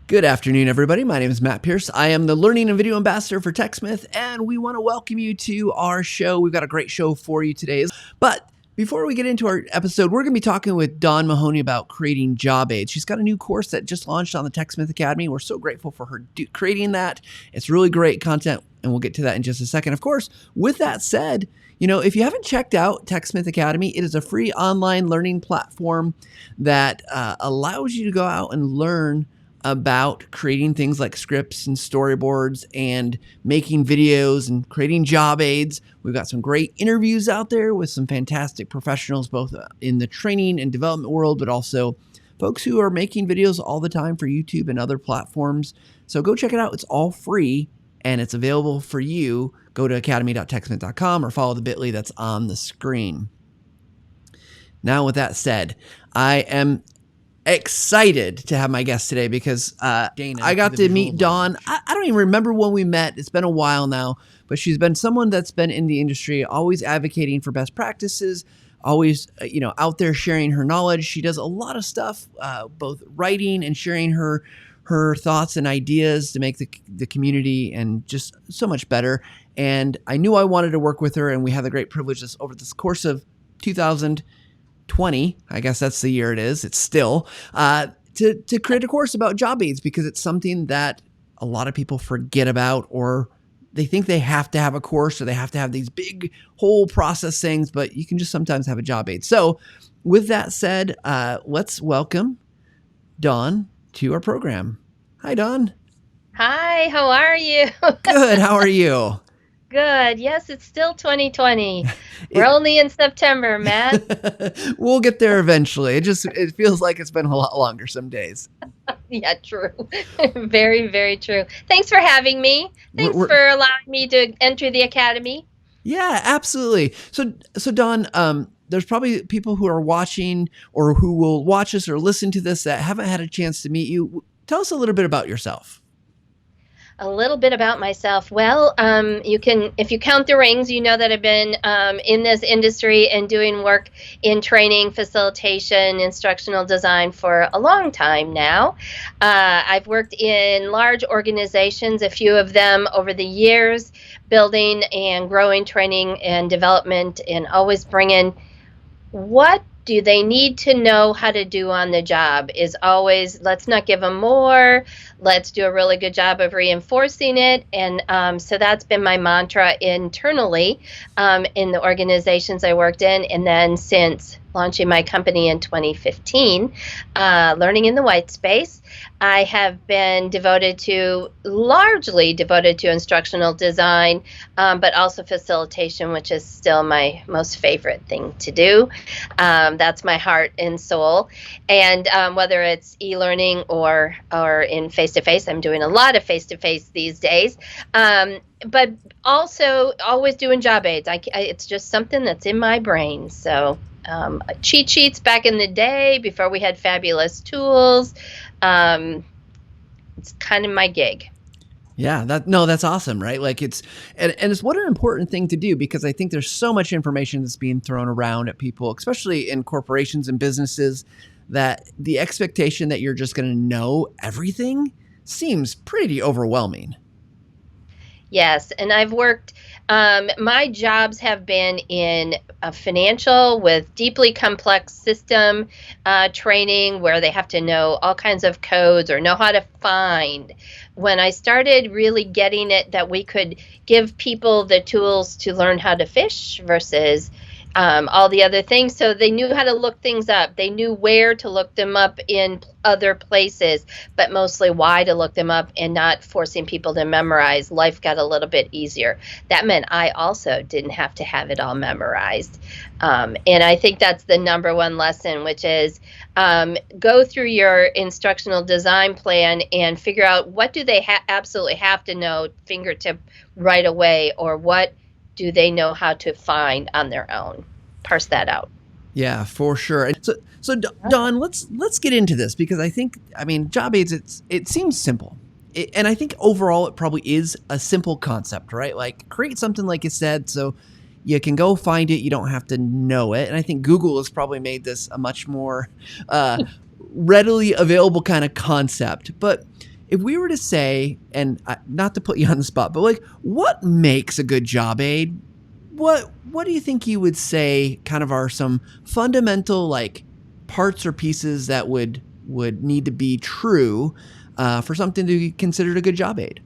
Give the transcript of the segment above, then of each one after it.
Good afternoon, everybody. My name is Matt Pierce. I am the Learning and Video Ambassador for TechSmith, and we want to welcome you to our show. We've got a great show for you today. But before we get into our episode, we're going to be talking with Dawn Mahoney about creating job aids. She's got a new course that just launched on the TechSmith Academy. We're so grateful for her creating that. It's really great content, and we'll get to that in just a second. Of course, with that said, if you haven't checked out TechSmith Academy, it is a free online learning platform that allows you to go out and learn about creating things like scripts and storyboards and making videos and creating job aids. We've got some great interviews out there with some fantastic professionals, both in the training and development world, but also folks who are making videos all the time for YouTube and other platforms. So go check it out. It's all free and it's available for you. Go to academy.techsmith.com or follow the bit.ly that's on the screen. Now, with that said, I am excited to have my guest today because Dana, I got to meet Dawn. I don't even remember when we met. It's been a while now, but she's been someone that's been in the industry, always advocating for best practices, always out there sharing her knowledge. She does a lot of stuff, both writing and sharing her thoughts and ideas to make the community and just so much better. And I knew I wanted to work with her, and we had the great privilege over this course of 2020, I guess that's the year it is, it's still, to create a course about job aids, because it's something that a lot of people forget about, or they think they have to have a course or they have to have these big whole process things, but you can just sometimes have a job aid. So with that said, let's welcome Dawn to our program. Hi, Dawn. Hi, how are you? Good. How are you? Good. Yes, it's still 2020. We're only in September, Matt. We'll get there eventually. It feels like it's been a lot longer some days. Yeah, true. Very, very true. Thanks for having me. Thanks for allowing me to enter the Academy. Yeah, absolutely. So Dawn, there's probably people who are watching or who will watch us or listen to this that haven't had a chance to meet you. Tell us a little bit about yourself. A little bit about myself. Well, you can, if you count the rings, you know that I've been in this industry and doing work in training, facilitation, instructional design for a long time now. I've worked in large organizations, a few of them over the years, building and growing training and development, and always bringing what do they need to know how to do on the job is always, let's not give them more, let's do a really good job of reinforcing it. And so that's been my mantra internally in the organizations I worked in. And then since launching my company in 2015, Learning in the White Space, I have been largely devoted to instructional design, but also facilitation, which is still my most favorite thing to do. That's my heart and soul. And whether it's e-learning or in face-to-face, I'm doing a lot of face-to-face these days. But also always doing job aids. It's just something that's in my brain. So cheat sheets back in the day before we had fabulous tools. It's kind of my gig. Yeah, that's awesome, right? Like it's what an important thing to do, because I think there's so much information that's being thrown around at people, especially in corporations and businesses, that the expectation that you're just going to know everything seems pretty overwhelming. Yes, and I've worked, my jobs have been in financial with deeply complex system training where they have to know all kinds of codes or know how to find. When I started really getting it that we could give people the tools to learn how to fish versus all the other things. So they knew how to look things up. They knew where to look them up in other places, but mostly why to look them up and not forcing people to memorize. Life got a little bit easier. That meant I also didn't have to have it all memorized. And I think that's the number one lesson, which is go through your instructional design plan and figure out what do they absolutely have to know fingertip right away, or what do they know how to find on their own? Parse that out. Yeah, for sure. So Dawn, let's get into this, because I mean, job aids, it seems simple. And I think overall it probably is a simple concept, right? Like create something like you said, so you can go find it. You don't have to know it. And I think Google has probably made this a much more readily available kind of concept. But if we were to say, and not to put you on the spot, but like, what makes a good job aid? What do you think you would say kind of are some fundamental like parts or pieces that would need to be true for something to be considered a good job aid?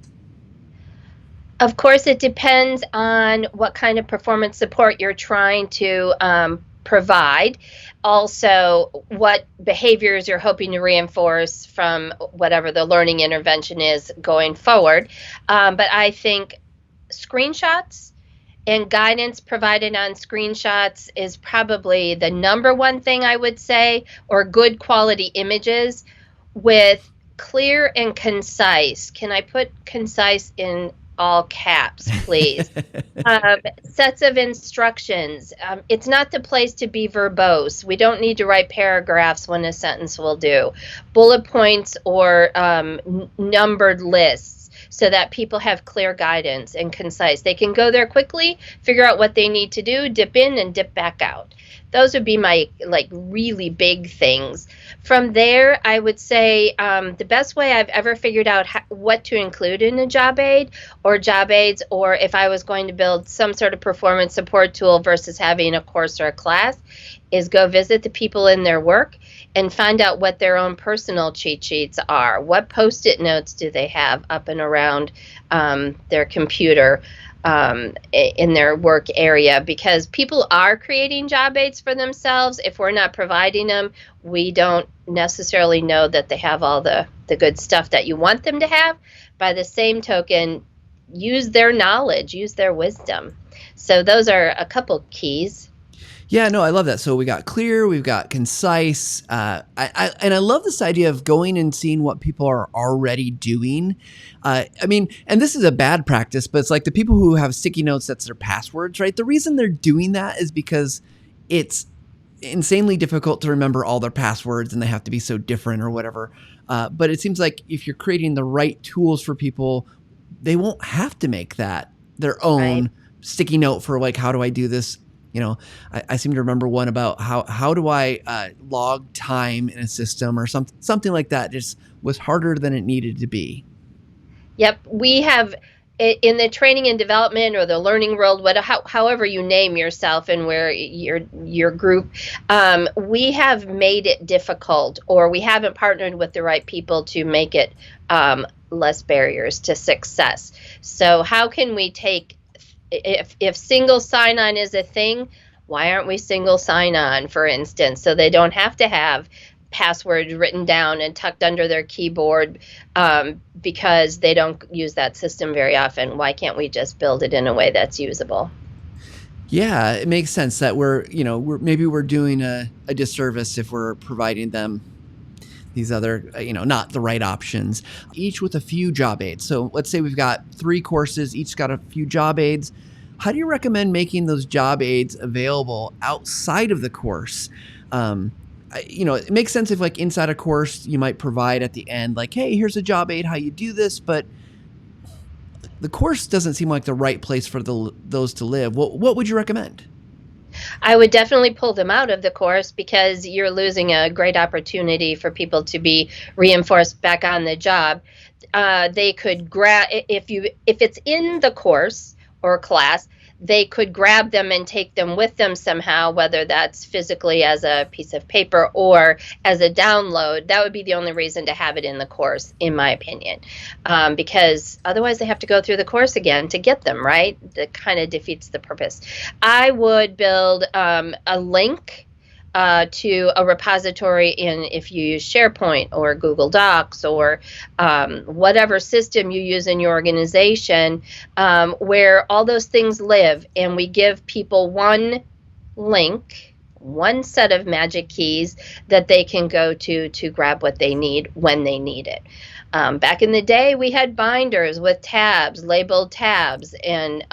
Of course, it depends on what kind of performance support you're trying to provide. Also, what behaviors you're hoping to reinforce from whatever the learning intervention is going forward. But I think screenshots and guidance provided on screenshots is probably the number one thing I would say, or good quality images with clear and concise. Can I put concise in all caps, please? Sets of instructions. It's not the place to be verbose. We don't need to write paragraphs when a sentence will do. Bullet points or numbered lists so that people have clear guidance and concise. They can go there quickly, figure out what they need to do, dip in and dip back out. Those would be my like really big things. From there, I would say the best way I've ever figured out what to include in a job aid or job aids, or if I was going to build some sort of performance support tool versus having a course or a class, is go visit the people in their work and find out what their own personal cheat sheets are. What Post-it notes do they have up and around their computer in their work area? Because people are creating job aids for themselves. If we're not providing them, we don't necessarily know that they have all the good stuff that you want them to have. By the same token, use their knowledge, use their wisdom. So those are a couple keys. Yeah, no, I love that. So we got clear, we've got concise. And I love this idea of going and seeing what people are already doing. I mean, and this is a bad practice, but it's like the people who have sticky notes, that's their passwords, right? The reason they're doing that is because it's insanely difficult to remember all their passwords and they have to be so different or whatever. But it seems like if you're creating the right tools for people, they won't have to make that their own sticky note for like, how do I do this? You know, I seem to remember one about how do I log time in a system or something like that. Just was harder than it needed to be. Yep, we have in the training and development or the learning world, however you name yourself and where your group, we have made it difficult, or we haven't partnered with the right people to make it less barriers to success. So how can we take, if single sign-on is a thing, why aren't we single sign-on, for instance, so they don't have to have passwords written down and tucked under their keyboard because they don't use that system very often? Why can't we just build it in a way that's usable? Yeah, it makes sense that we're doing a disservice if we're providing them these other, not the right options, each with a few job aids. So let's say we've got 3 courses, each got a few job aids. How do you recommend making those job aids available outside of the course? It makes sense if like inside a course, you might provide at the end, like, hey, here's a job aid, how you do this. But the course doesn't seem like the right place for those to live. What would you recommend? I would definitely pull them out of the course, because you're losing a great opportunity for people to be reinforced back on the job. They could grab, if it's in the course or class, they could grab them and take them with them somehow, whether that's physically as a piece of paper or as a download. That would be the only reason to have it in the course, in my opinion, because otherwise they have to go through the course again to get them, right? That kind of defeats the purpose. I would build a link to a repository if you use SharePoint or Google Docs or whatever system you use in your organization, where all those things live, and we give people one link, one set of magic keys that they can go to grab what they need when they need it. Back in the day, we had binders with tabs, labeled tabs, and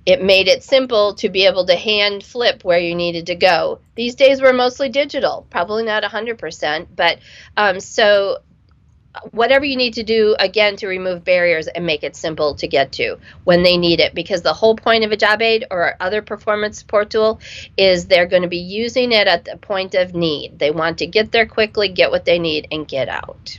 it made it simple to be able to hand flip where you needed to go. These days we're mostly digital, probably not 100%, but so whatever you need to do, again, to remove barriers and make it simple to get to when they need it, because the whole point of a job aid or other performance support tool is they're going to be using it at the point of need. They want to get there quickly, get what they need, and get out.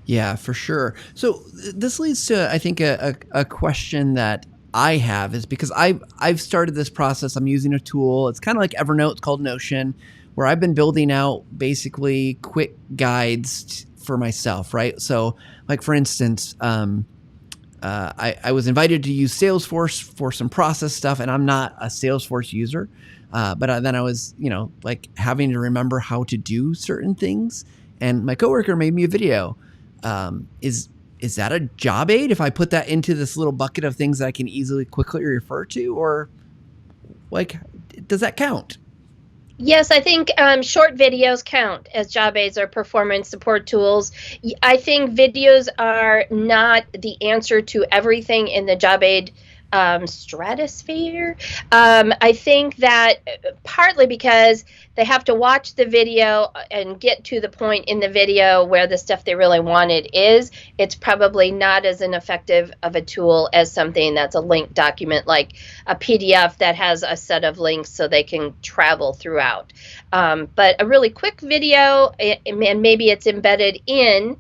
Yeah, for sure. So this leads to, I think, a question that I have is because I've started this process. I'm using a tool. It's kind of like Evernote. It's called Notion, where I've been building out basically quick guides for myself. Right. So, like for instance, I was invited to use Salesforce for some process stuff, and I'm not a Salesforce user. But then I was, like having to remember how to do certain things, and my coworker made me a video. Is that a job aid if I put that into this little bucket of things that I can easily, quickly refer to, or like, does that count? Yes, I think short videos count as job aids or performance support tools. I think videos are not the answer to everything in the job aid stratosphere. I think that partly because they have to watch the video and get to the point in the video where the stuff they really wanted is, it's probably not as an effective of a tool as something that's a linked document like a PDF that has a set of links so they can travel throughout. But a really quick video, and maybe it's embedded in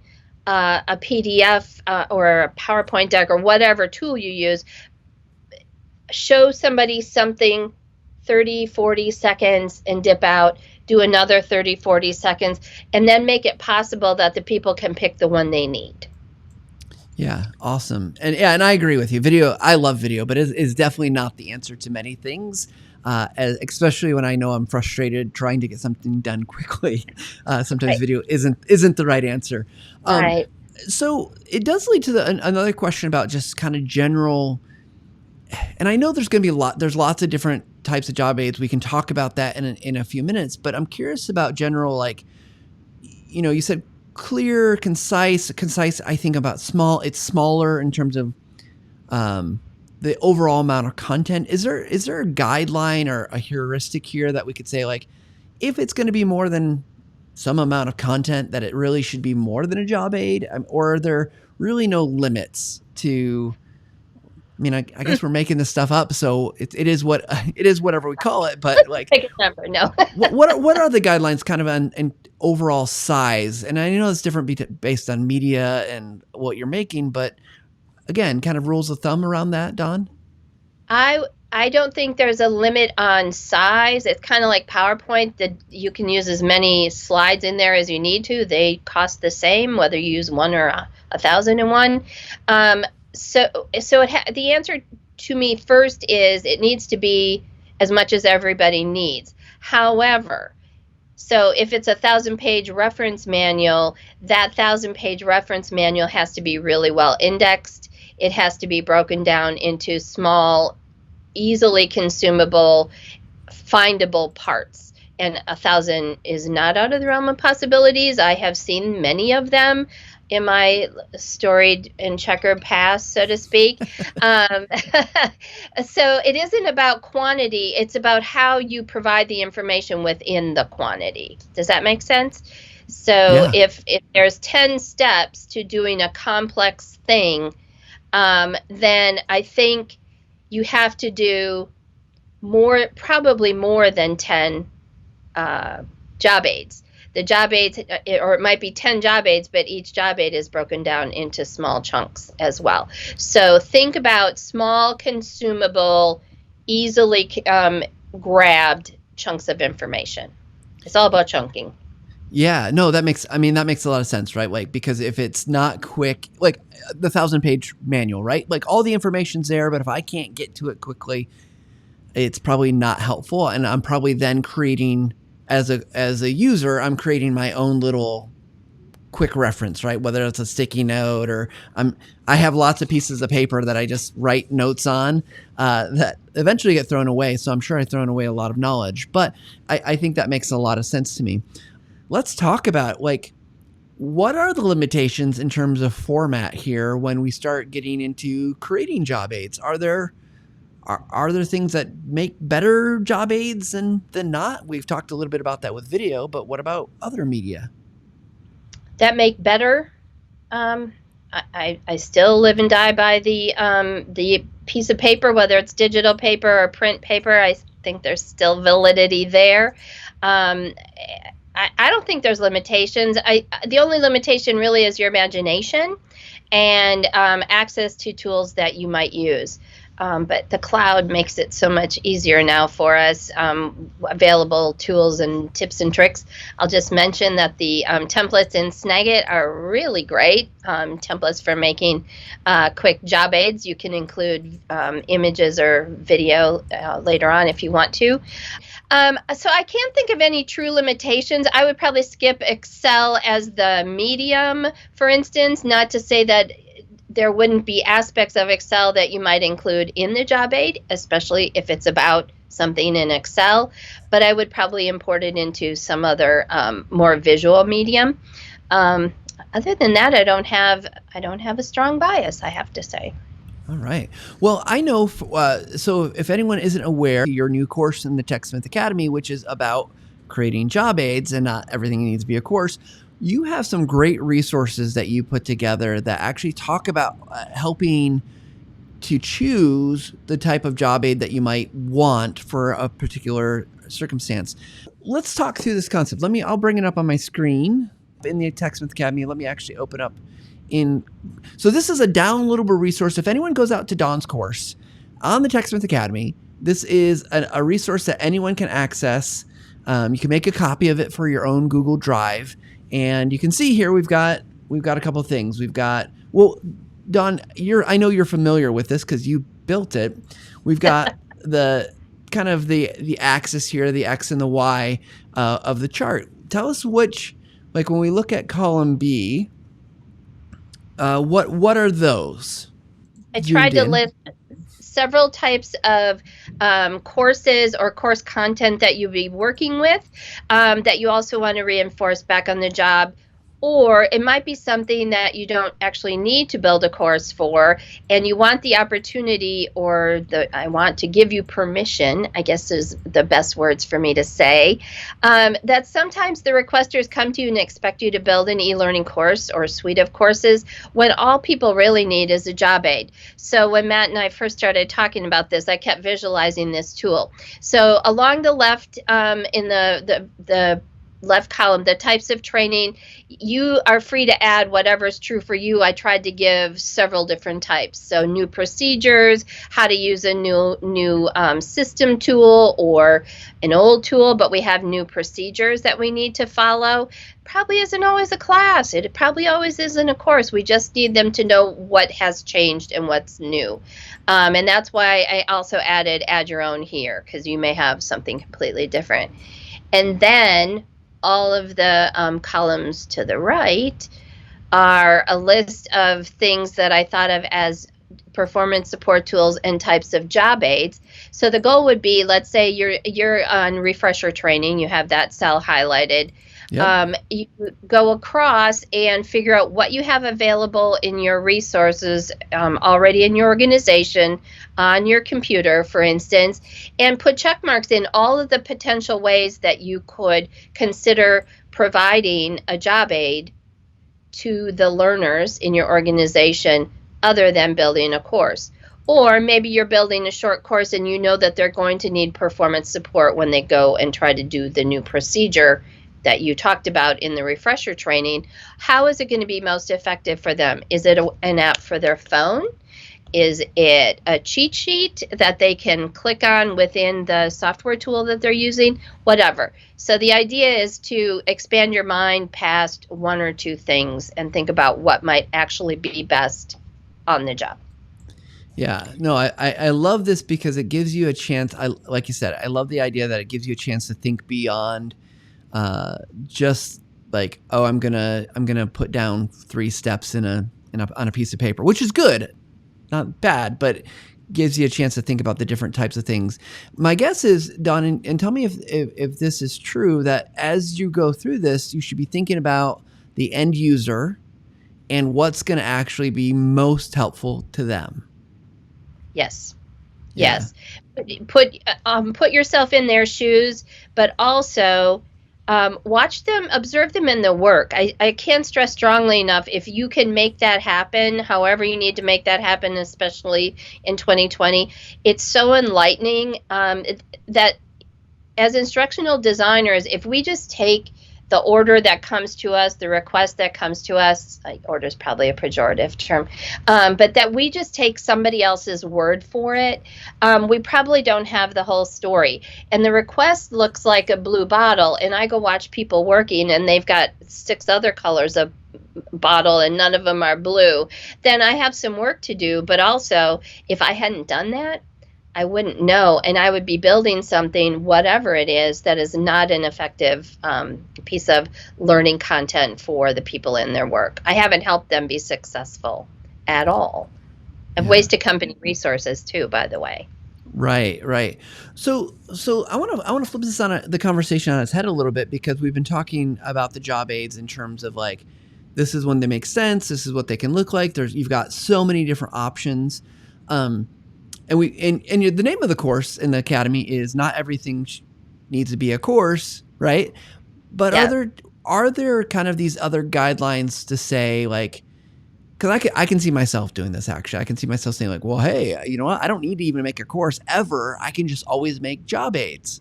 a PDF or a PowerPoint deck or whatever tool you use, show somebody something 30, 40 seconds and dip out, do another 30, 40 seconds, and then make it possible that the people can pick the one they need. Yeah, awesome. And I agree with you. Video, I love video, but it's definitely not the answer to many things, especially when I know I'm frustrated trying to get something done quickly. Sometimes Right. video isn't the right answer. Right. So it does lead to another question about just kind of general. And I know there's going to be there's lots of different types of job aids. We can talk about that in a few minutes, but I'm curious about general, like, you said clear, concise, I think about it's smaller in terms of the overall amount of content. Is there a guideline or a heuristic here that we could say, like, if it's going to be more than some amount of content, that it really should be more than a job aid? Or are there really no limits to, I guess we're making this stuff up, so it is whatever we call it. But like, Pick a number. No. what are the guidelines, kind of on overall size? And I know it's different based on media and what you're making, but again, kind of rules of thumb around that, Dawn. I don't think there's a limit on size. It's kind of like PowerPoint, that you can use as many slides in there as you need to. They cost the same whether you use one or 1,001. So the answer to me first is it needs to be as much as everybody needs. However, so if it's a 1,000-page reference manual, that 1,000-page reference manual has to be really well indexed. It has to be broken down into small, easily consumable, findable parts. And 1,000 is not out of the realm of possibilities. I have seen many of them in my storied and checkered past, so to speak. So it isn't about quantity, it's about how you provide the information within the quantity. Does that make sense? So Yeah. if there's 10 steps to doing a complex thing, then I think you have to do probably more than 10 job aids. The job aids, or it might be 10 job aids, but each job aid is broken down into small chunks as well. So think about small, consumable, easily grabbed chunks of information. It's all about chunking. Yeah, no, that makes a lot of sense, right? Like, because if it's not quick, like the 1,000-page manual, right? Like, all the information's there, but if I can't get to it quickly, it's probably not helpful. And I'm probably then creating, as a user, I'm creating my own little quick reference, right? Whether it's a sticky note or I have lots of pieces of paper that I just write notes on that eventually get thrown away. So I'm sure I've thrown away a lot of knowledge, but I think that makes a lot of sense to me. Let's talk about, like, what are the limitations in terms of format here when we start getting into creating job aids? Are there things that make better job aids than not? We've talked a little bit about that with video, but what about other media that make better? I still live and die by the piece of paper, whether it's digital paper or print paper. I think there's still validity there. I don't think there's limitations. The only limitation really is your imagination and access to tools that you might use. But the cloud makes it so much easier now for us. Available tools and tips and tricks. I'll just mention that the templates in Snagit are really great. Templates for making quick job aids. You can include images or video later on if you want to. So I can't think of any true limitations. I would probably skip Excel as the medium, for instance, not to say that there wouldn't be aspects of Excel that you might include in the job aid, especially if it's about something in Excel, but I would probably import it into some other more visual medium. Other than that, I don't have a strong bias, I have to say. All right. Well, I know, so if anyone isn't aware, your new course in the TechSmith Academy, which is about creating job aids and not everything needs to be a course, you have some great resources that you put together that actually talk about helping to choose the type of job aid that you might want for a particular circumstance. Let's talk through this concept. I'll bring it up on my screen in the TechSmith Academy. Let me actually open up so this is a downloadable resource. If anyone goes out to Dawn's course on the TechSmith Academy, this is a resource that anyone can access. You can make a copy of it for your own Google Drive, and you can see here we've got a couple of things. Dawn, I know you're familiar with this because you built it. We've got the kind of the axis here, the X and the Y of the chart. Tell us which, like when we look at column B, what are those? I tried to list several types of courses or course content that you'll be working with that you also want to reinforce back on the job. Or it might be something that you don't actually need to build a course for, and you want the opportunity I want to give you permission, I guess is the best words for me to say, that sometimes the requesters come to you and expect you to build an e-learning course or suite of courses when all people really need is a job aid. So when Matt and I first started talking about this, I kept visualizing this tool. So along the left in the left column, the types of training, you are free to add whatever is true for you. I tried to give several different types. So new procedures, how to use a new system tool or an old tool, but we have new procedures that we need to follow. Probably isn't always a class. It probably always isn't a course. We just need them to know what has changed and what's new. And that's why I also add your own here, because you may have something completely different. And then all of the columns to the right are a list of things that I thought of as performance support tools and types of job aids. So the goal would be, let's say you're on refresher training, you have that cell highlighted. Yep. You go across and figure out what you have available in your resources already in your organization, on your computer, for instance, and put check marks in all of the potential ways that you could consider providing a job aid to the learners in your organization other than building a course. Or maybe you're building a short course and you know that they're going to need performance support when they go and try to do the new procedure that you talked about in the refresher training. How is it going to be most effective for them? Is it an app for their phone? Is it a cheat sheet that they can click on within the software tool that they're using? Whatever. So the idea is to expand your mind past one or two things and think about what might actually be best on the job. Yeah, no, I love this because it gives you a chance. Like you said, I love the idea that it gives you a chance to think beyond just like, oh, I'm gonna put down 3 steps on a piece of paper, which is good, not bad, but gives you a chance to think about the different types of things. My guess is, Dawn, and tell me if this is true, that as you go through this, you should be thinking about the end user and what's going to actually be most helpful to them. Yes. Yeah. Yes. Put yourself in their shoes, but also watch them, observe them in the work. I can't stress strongly enough, if you can make that happen, however you need to make that happen, especially in 2020, it's so enlightening that as instructional designers, if we just take the order that comes to us, the request that comes to us, order is probably a pejorative term, but that we just take somebody else's word for it. We probably don't have the whole story. And the request looks like a blue bottle, and I go watch people working, and they've got 6 other colors of bottle and none of them are blue, then I have some work to do. But also, if I hadn't done that, I wouldn't know, and I would be building something, whatever it is, that is not an effective piece of learning content for the people in their work. I haven't helped them be successful at all. I've wasted company resources too, by the way. Right. So I want to flip this on the conversation on its head a little bit, because we've been talking about the job aids in terms of like, this is when they make sense. This is what they can look like. You've got so many different options. And the name of the course in the Academy is Not Everything Needs to Be a Course, right? But are there kind of these other guidelines to say, like, because I can see myself doing this, actually. I can see myself saying, like, well, hey, you know what? I don't need to even make a course ever. I can just always make job aids.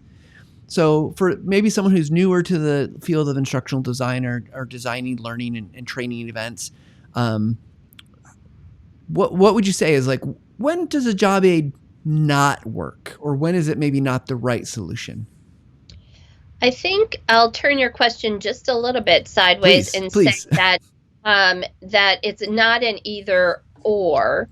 So for maybe someone who's newer to the field of instructional design or designing learning and training events, what would you say is, like, when does a job aid not work, or when is it maybe not the right solution? I think I'll turn your question just a little bit sideways Please. Say that it's not an either or,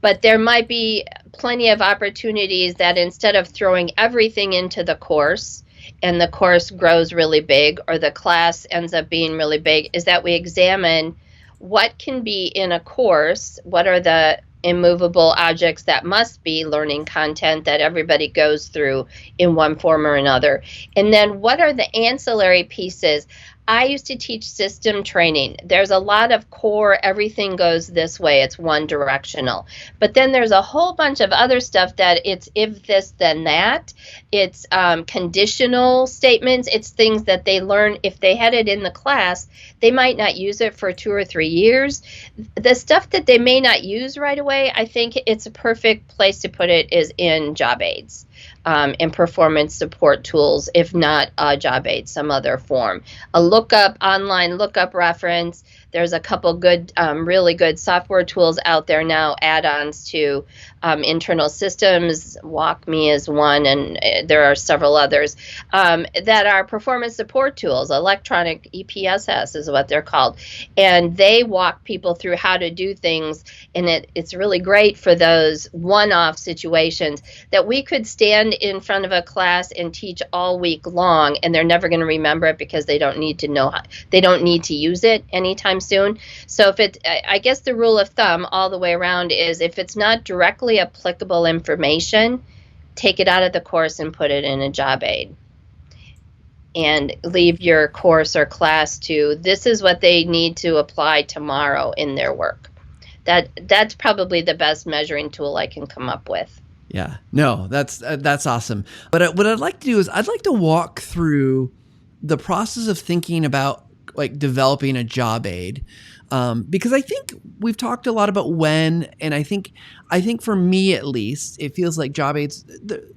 but there might be plenty of opportunities that instead of throwing everything into the course and the course grows really big, or the class ends up being really big, is that we examine what can be in a course, what are the immovable objects that must be learning content that everybody goes through in one form or another, and then what are the ancillary pieces. I used to teach system training. There's a lot of core, everything goes this way, it's one directional. But then there's a whole bunch of other stuff that it's if this, then that. It's conditional statements. It's things that they learn. If they had it in the class, they might not use it for 2 or 3 years. The stuff that they may not use right away, I think it's a perfect place to put it is in job aids. And performance support tools, if not a job aid, some other form. A online lookup reference. There's a couple good, really good software tools out there now, add-ons to internal systems. WalkMe is one, and there are several others that are performance support tools. Electronic EPSS is what they're called. And they walk people through how to do things, and it's really great for those one-off situations that we could stand in front of a class and teach all week long, and they're never going to remember it because they don't need to know they don't need to use it anytime soon. So I guess the rule of thumb all the way around is if it's not directly applicable information, take it out of the course and put it in a job aid. And leave your course or class to, this is what they need to apply tomorrow in their work. That's probably the best measuring tool I can come up with. Yeah, no, that's awesome. But what I'd like to do is I'd like to walk through the process of thinking about, like, developing a job aid, because I think we've talked a lot about when, and I think for me at least, it feels like job aids,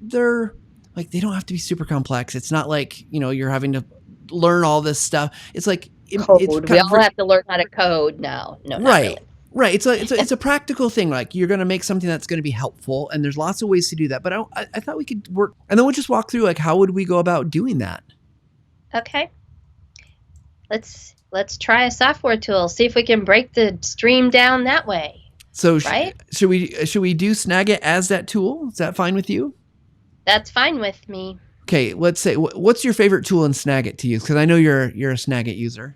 they're like, they don't have to be super complex. It's not like, you're having to learn all this stuff. It's like code. We all have to learn how to code now. No, not really. Right. It's a practical thing. Like, you're going to make something that's going to be helpful, and there's lots of ways to do that. But I thought we could work, and then we'll just walk through, like, how would we go about doing that? Okay. Let's try a software tool. See if we can break the stream down that way. So right? Should we do Snagit as that tool? Is that fine with you? That's fine with me. Okay. Let's say, what's your favorite tool in Snagit to use? Because I know you're a Snagit user.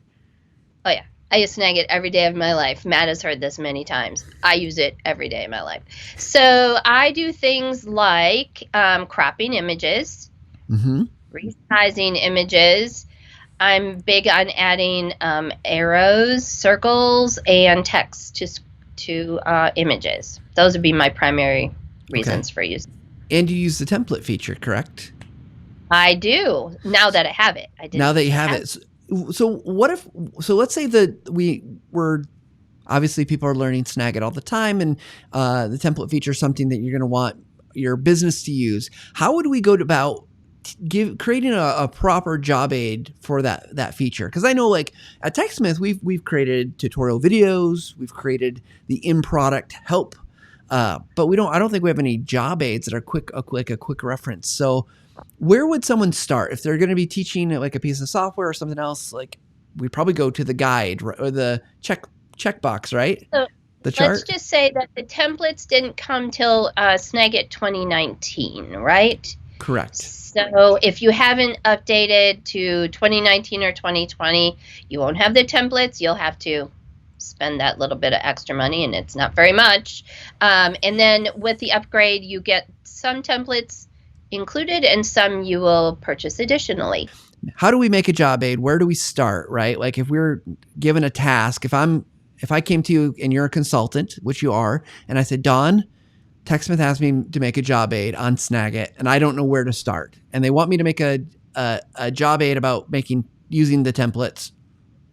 Oh yeah. I use Snagit every day of my life. Matt has heard this many times. I use it every day of my life. So I do things like cropping images, resizing images. I'm big on adding arrows, circles, and text to images. Those would be my primary reasons for using. And you use the template feature, correct? I do. Now that I have it. I didn't. Now that you have it. So let's say that we're obviously, people are learning Snagit all the time, and the template feature is something that you're going to want your business to use. How would we go about creating a proper job aid for that feature. Because I know, like at TechSmith, we've created tutorial videos, we've created the in-product help, but I don't think we have any job aids that are a quick reference. So where would someone start if they're going to be teaching like a piece of software or something else? Like we'd probably go to the guide or the checkbox, right? So The chart. let's just say that the templates didn't come till Snagit 2019, right? Correct. So if you haven't updated to 2019 or 2020, you won't have the templates. You'll have to spend that little bit of extra money, and it's not very much. And then with the upgrade, you get some templates included and some you will purchase additionally. How do we make a job aid? Where do we start, right? Like if we're given a task, if I came to you and you're a consultant, which you are, and I said, Dawn, TechSmith asked me to make a job aid on Snagit, and I don't know where to start. And they want me to make a job aid about using the templates.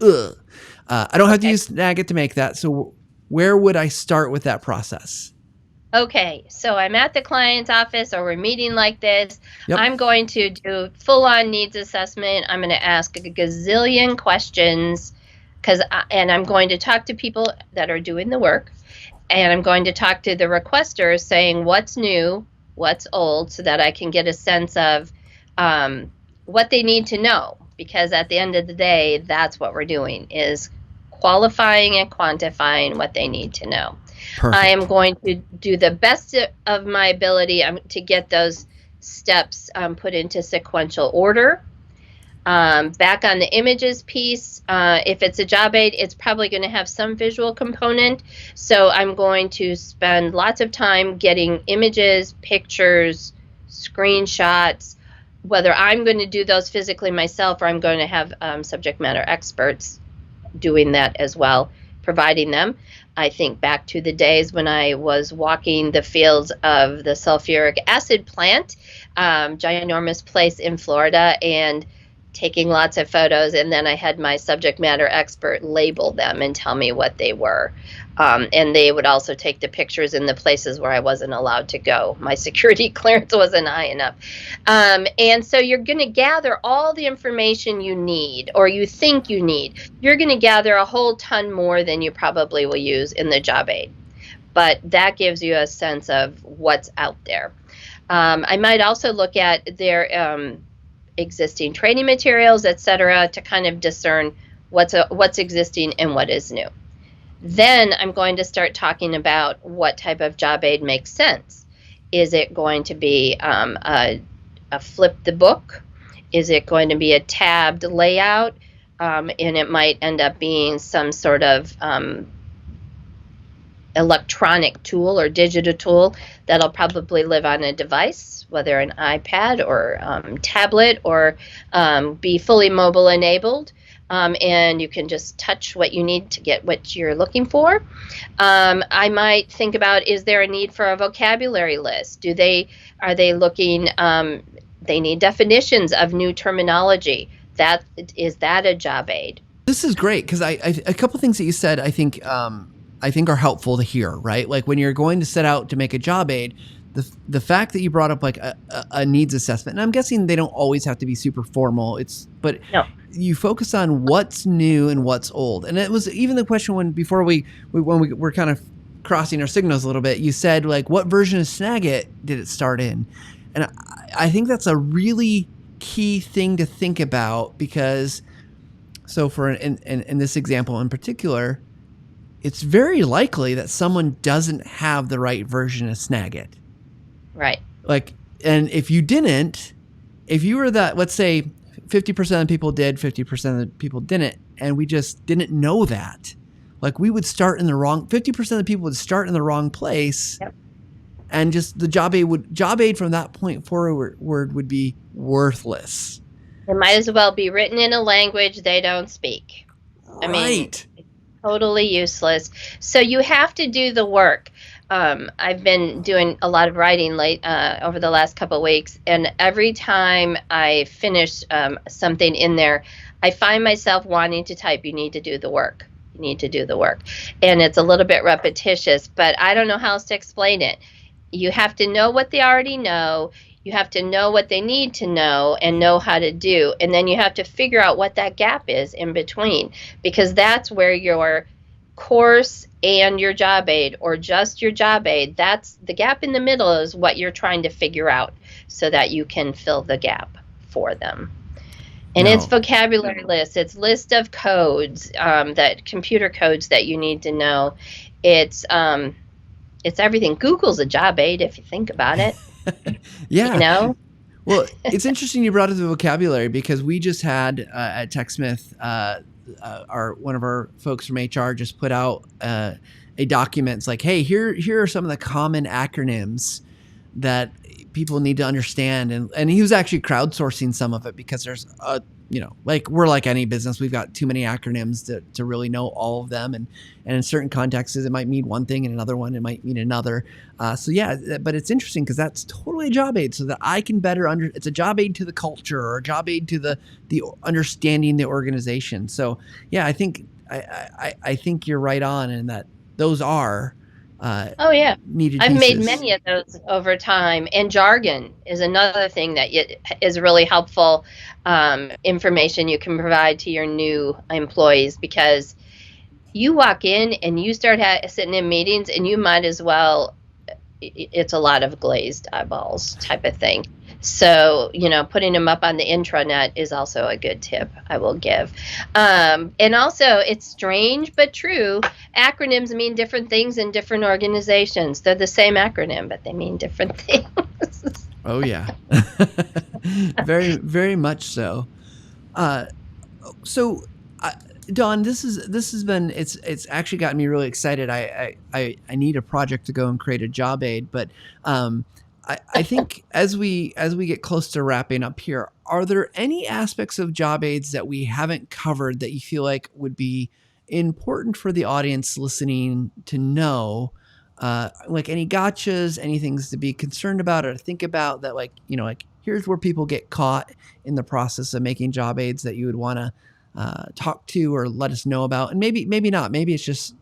I don't have to use Snagit to make that. So where would I start with that process? Okay, so I'm at the client's office or we're meeting like this. Yep. I'm going to do full-on needs assessment. I'm going to ask a gazillion questions and I'm going to talk to people that are doing the work. And I'm going to talk to the requesters saying what's new, what's old, so that I can get a sense of what they need to know. Because at the end of the day, that's what we're doing, is qualifying and quantifying what they need to know. Perfect. I am going to do the best of my ability to get those steps put into sequential order. Back on the images piece, if it's a job aid, it's probably going to have some visual component. So I'm going to spend lots of time getting images, pictures, screenshots, whether I'm going to do those physically myself or I'm going to have subject matter experts doing that as well, providing them. I think back to the days when I was walking the fields of the sulfuric acid plant, ginormous place in Florida, and taking lots of photos, and then I had my subject matter expert label them and tell me what they were. And they would also take the pictures in the places where I wasn't allowed to go. My security clearance wasn't high enough. And so you're going to gather all the information you need, or you think you need. You're going to gather a whole ton more than you probably will use in the job aid. But that gives you a sense of what's out there. I might also look at their existing training materials, etc., to kind of discern what's existing and what is new. Then I'm going to start talking about what type of job aid makes sense. Is it going to be a flip the book? Is it going to be a tabbed layout? And it might end up being some sort of electronic tool or digital tool that'll probably live on a device, whether an iPad or tablet, or be fully mobile enabled. And you can just touch what you need to get what you're looking for. I might think about, is there a need for a vocabulary list? Are they looking, they need definitions of new terminology. Is that a job aid? This is great, because a couple things that you said I think are helpful to hear, right? Like when you're going to set out to make a job aid, the fact that you brought up like a needs assessment, and I'm guessing they don't always have to be super formal. But no. You focus on what's new and what's old, and it was even the question when we were kind of crossing our signals a little bit. You said like, what version of Snagit did it start in? And I think that's a really key thing to think about, because so for in this example in particular, it's very likely that someone doesn't have the right version of Snagit. Right. Like, and if you were that, let's say 50% of the people did, 50% of the people didn't, and we just didn't know that, like we would start in the wrong, 50% of the people would start in the wrong place. Yep. And just the job aid from that point forward would be worthless. It might as well be written in a language they don't speak. Right. I mean, totally useless. So you have to do the work. I've been doing a lot of writing over the last couple of weeks, and every time I finish something in there, I find myself wanting to type, you need to do the work. You need to do the work. And it's a little bit repetitious, but I don't know how else to explain it. You have to know what they already know. You have to know what they need to know and know how to do. And then you have to figure out what that gap is in between, because that's where your course and your job aid, or just your job aid, that's the gap in the middle, is what you're trying to figure out so that you can fill the gap for them. And it's vocabulary lists, it's list of codes, that computer codes that you need to know. It's everything. Google's a job aid if you think about it. Yeah. You know? Well, it's interesting you brought up the vocabulary, because we just had at TechSmith, one of our folks from HR just put out a document. It's like, hey, here are some of the common acronyms that people need to understand, and he was actually crowdsourcing some of it, because there's like we're like any business, we've got too many acronyms to really know all of them, and in certain contexts it might mean one thing, and another one it might mean another. So yeah, but it's interesting because that's totally a job aid, so that I can better it's a job aid to the culture, or a job aid to the understanding the organization. So yeah, I think you're right on in that those are oh yeah, needed I've pieces. made many of those over time. And jargon is another thing that is really helpful information you can provide to your new employees, because you walk in and you start sitting in meetings, and you might as well, it's a lot of glazed eyeballs type of thing. So, putting them up on the intranet is also a good tip I will give. And also, it's strange but true. Acronyms mean different things in different organizations. They're the same acronym, but they mean different things. Oh, yeah. Very, very much so. Dawn, this has been, it's actually gotten me really excited. I need a project to go and create a job aid, but I think as we get close to wrapping up here, are there any aspects of job aids that we haven't covered that you feel like would be important for the audience listening to know? Like any gotchas, any things to be concerned about or think about that, like here's where people get caught in the process of making job aids that you would want to talk to or let us know about. And maybe not. Maybe it's just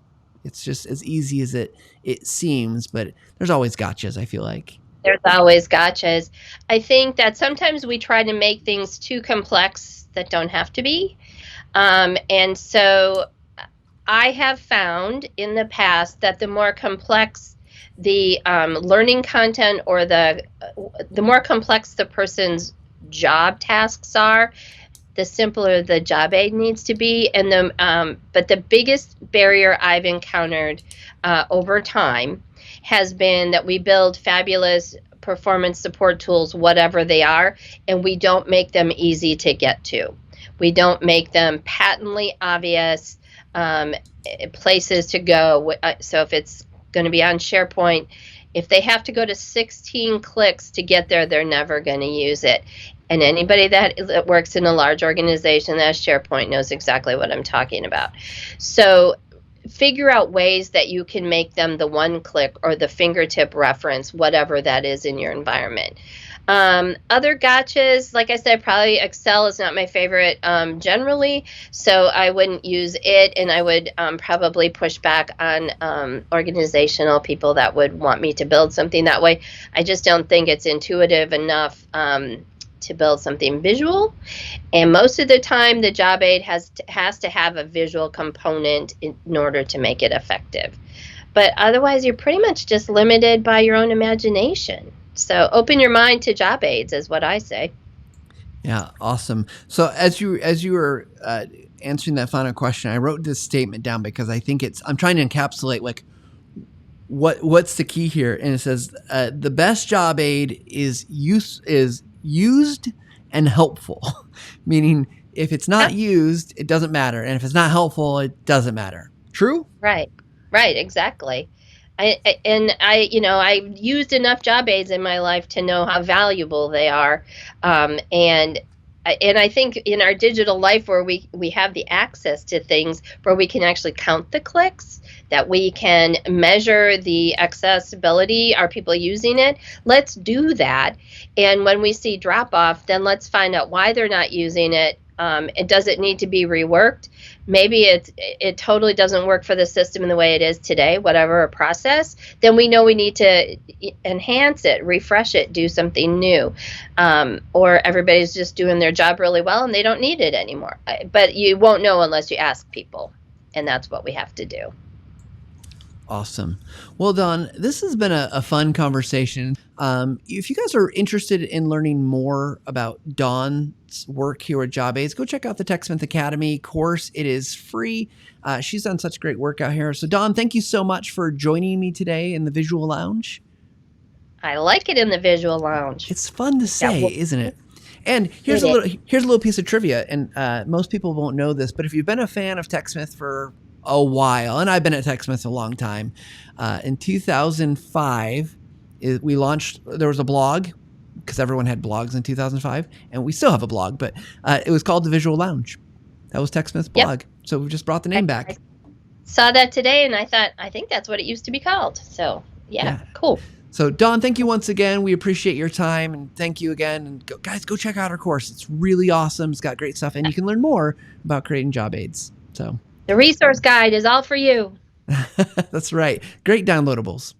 as easy as it seems, but there's always gotchas, I feel like. There's always gotchas. I think that sometimes we try to make things too complex that don't have to be. And so I have found in the past that the more complex the learning content, or the more complex the person's job tasks are, the simpler the job aid needs to be. And but the biggest barrier I've encountered over time has been that we build fabulous performance support tools, whatever they are, and we don't make them easy to get to. We don't make them patently obvious places to go. So if it's going to be on SharePoint, if they have to go to 16 clicks to get there, they're never going to use it. And anybody that works in a large organization that has SharePoint knows exactly what I'm talking about. So figure out ways that you can make them the one click or the fingertip reference, whatever that is in your environment. Other gotchas, like I said, probably Excel is not my favorite generally, so I wouldn't use it, and I would probably push back on organizational people that would want me to build something that way. I just don't think it's intuitive enough to build something visual, and most of the time the job aid has to have a visual component in order to make it effective. But otherwise, you're pretty much just limited by your own imagination. So open your mind to job aids is what I say. Yeah, awesome. So as you were answering that final question, I wrote this statement down because I think I'm trying to encapsulate like what's the key here, and it says the best job aid is used and helpful, meaning if it's not used, it doesn't matter, and if it's not helpful, it doesn't matter. True? Right, exactly. I've used enough job aids in my life to know how valuable they are, and I think in our digital life where we have the access to things where we can actually count the clicks, that we can measure the accessibility, are people using it? Let's do that. And when we see drop off, then let's find out why they're not using it, Does it need to be reworked? Maybe it totally doesn't work for the system in the way it is today, whatever a process. Then we know we need to enhance it, refresh it, do something new. Or everybody's just doing their job really well and they don't need it anymore. But you won't know unless you ask people, and that's what we have to do. Awesome. Well, Dawn, this has been a fun conversation. If you guys are interested in learning more about Dawn's work here at Job Aids, go check out the TechSmith Academy course. It is free. She's done such great work out here. So, Dawn, thank you so much for joining me today in the Visual Lounge. I like it in the Visual Lounge. It's fun to say, isn't it? And here's a little piece of trivia, and most people won't know this, but if you've been a fan of TechSmith for a while, and I've been at TechSmith a long time. In 2005, we launched. There was a blog because everyone had blogs in 2005, and we still have a blog, but it was called the Visual Lounge. That was TechSmith's blog. Yep. So we just brought the name back. I saw that today, and I thought, I think that's what it used to be called. So yeah. Cool. So Dawn, thank you once again. We appreciate your time, and thank you again. And guys, go check out our course. It's really awesome. It's got great stuff, and you can learn more about creating job aids. So. The resource guide is all for you. That's right. Great downloadables.